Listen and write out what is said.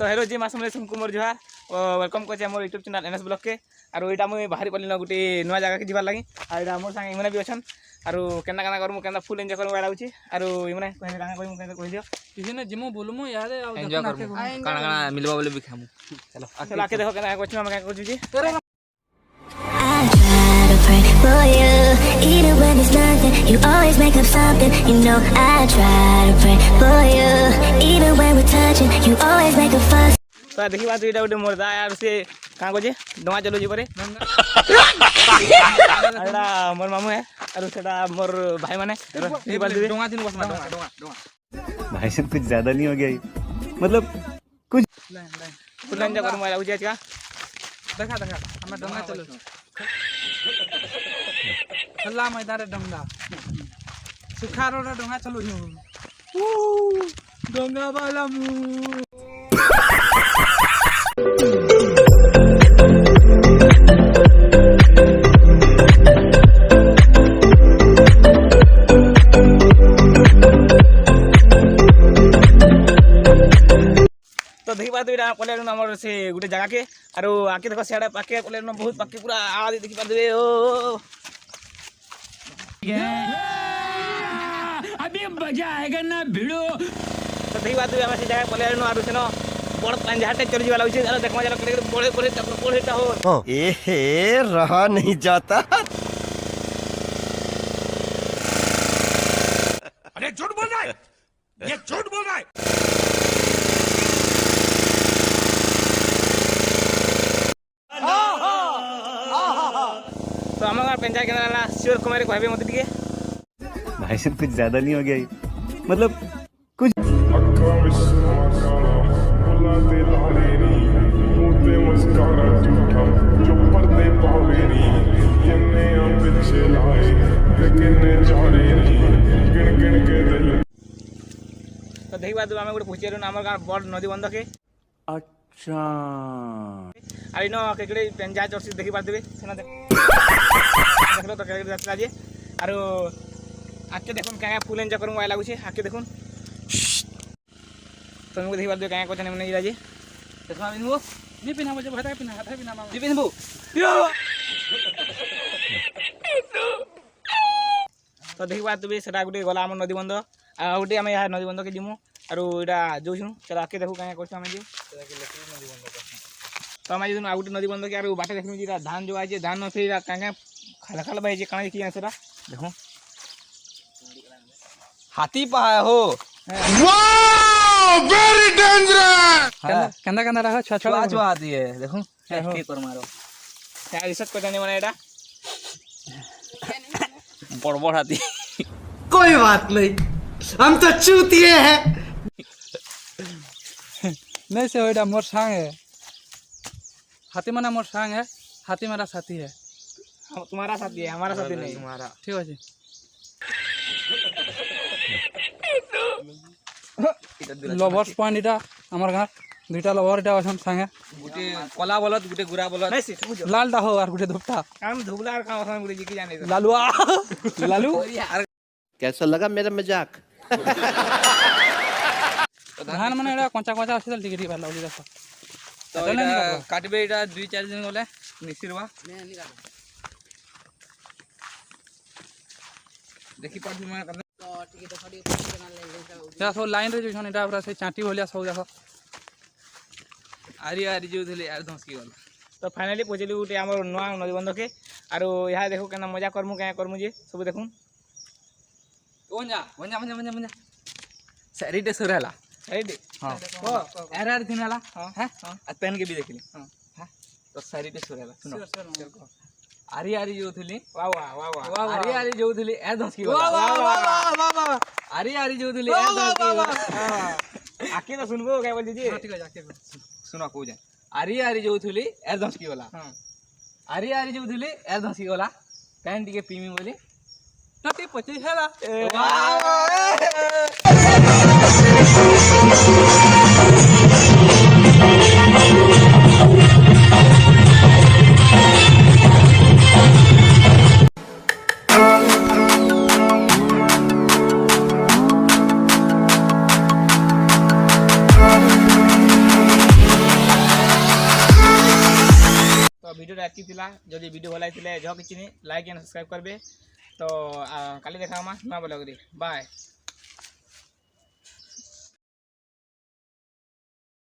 तो हेलो जी मासमले तुमको मोर जुहार वेलकम करछे मोर यूट्यूब चैनल एनएस ब्लॉग के आरो एटा मुई बाहरी पल्ली न गुटी नवा जगह के जिबार लागि आ एटा मोर संग इमने भी अछन आरो केना केना करमु केना फुल एन्जॉय करमु लाउची आरो इमने कहले काना कहमु केना कहि दियो किसी ने जिमो बोलमु यार एन्जॉय करमु काना काना मिलबा बोले भी खामु चलो चलो आके देखो केना करछु हम केना करछु जी for you, even when it's nothing, you always make up something. You know I try to pray for you, even when we're touching, you always make a fuss. तो देखि बात एटा उडे मोर दा यार से का को जे डोंगा चलो जी परे एटा मोर मामू है और सेटा मोर भाई माने देखि बात डोंगा दिन बस डोंगा भाई सब कुछ ज्यादा नहीं हो गया ये मतलब कुछ फुल एन्जॉय करमु लाउची आज का देखा देखा हम डोंगा चलो खल्ला मैदान रे डोंगा सुखा रो डोंगा चलो डोंगा वाला मु तो देखि बात एटा पले हमर से गुटे जगह के आरो आके देखो सेडा पाके पले बहुत पाके पूरा आदि देखि पा देबे ओ अभी मजा आएगा ना भिड़ो। तो देखि बात हम से जगह पले आरो सेनो बड़ पंजाटे चल जीवा लाउची आरो देखमा जरा करे बड़े बड़े बड़ेटा हो ए हे रहा नहीं जाता। अरे झूठ बोल रहा है, ये झूठ बोल रहा है। तो हमारा पंजाब के नाला श्योर कुमारी कहबे मत दिए भाई सब कुछ ज्यादा नहीं हो गया ये मतलब कुछ तो देखि बात हमें गोटे पूछे हमर गाँव बड़ नदी बंध के अच्छा आई नो केकड़े पंजाब चर्सी देखि बात देबे सेना देखलो तो केकड़े जात्रा जे आरो आके देखुन क्या फुल एन्जॉय करूँ वाला लागुछे आके देखुन तुमको देखि बात दे क्या कोचने मने जी देखा बिनबो नहीं पिना मुझे भाता पिना हाथा पिना मामा जी बिनबो तो देखि बात देबे सेटा गुटे गला हम नदी बंध आ गुटे हम यहाँ नदी बंध के जिमु आरो एटा जोछु चलो आके देखु क्या कोछ हम जे नदी बंध तो हम आज आउट नदी बंध के आरो बाटे देखनु जी धान जो आजे धान न से क्या खाला खाला भाई जे काना की आसेरा देखो हाथी पाया हो वाह वेरी डेंजरस। कंदा कंदा रहा छा छा छुआ आती है देखो के कर मारो क्या रिसर्च करने माने एटा बड़ बड़ हाथी कोई बात नहीं, हम तो चूतिए हैं। नहीं से ओइडा मोर संग है हाथी मना मोर संग है हाथी मेरा साथी है हम तुम्हारा साथी है हमारा साथी नहीं तुम्हारा ठीक है जी लवर्स पॉइंट इटा हमर गाँव दुईटा लवर इटा अछन संगे गुटे कला बलत गुटे गुरा बलत नहीं सीट बुझो लाल दा हो और गुटे धुपटा हम धुबला और काम हम गुड़ी जी की जाने लालुआ लालू कैसा लगा मेरा मजाक? धान माने एड़ा कंचा कंचा अछि टिके टिके लाउली देखो तो काटबे एटा 2-4 दिन गले निसिरवा देखि पाछु मैं या सब लाइन रे जो एटा पूरा से चाटी होलिया सब देखो आरी आरी जो थले यार धसकी गल तो फाइनली पहुंचली गुटे हमर नवा नदी बंध के आरो यहाँ देखो केना मजा करमु क्या करमु जे सब देखुन ओंजा ओंजा ओंजा ओंजा ओंजा सरीटे सुरला रेडी हां ओ यार यार दिन वाला हां हैं हां पहन के भी देखली हां हां तो सरीटे सुरला सुनो चलो आरी आरी जो थली वाह वाह वाह वाह आरी आरी जो थली ए धसकी गल वाह वाह वाह वाह वाह आरी आरी जो थली ए धसकी गल आके तो सुनबो क्या बोल दीजिए ठीक है जाके सुनो को जा आरी आरी जो थली ए धसकी गला हां आरी आरी जो थली ए धसकी गला पैन टिके पीमी बोली नटी पची हेला ভিডিওটা এতকি ଥିଲା যদি ভিডিও ଭଲ ଲାଗିଥିଲେ ଯହ କିଛି ନି ଲାଇକ୍ ଆଣ୍ଡ ସବସ୍କ୍ରାଇବ୍ କରିବେ ତ କାଲି ଦେଖା ହମା ନୂଆ ବ୍ଲଗ୍ରେ ବାଏ।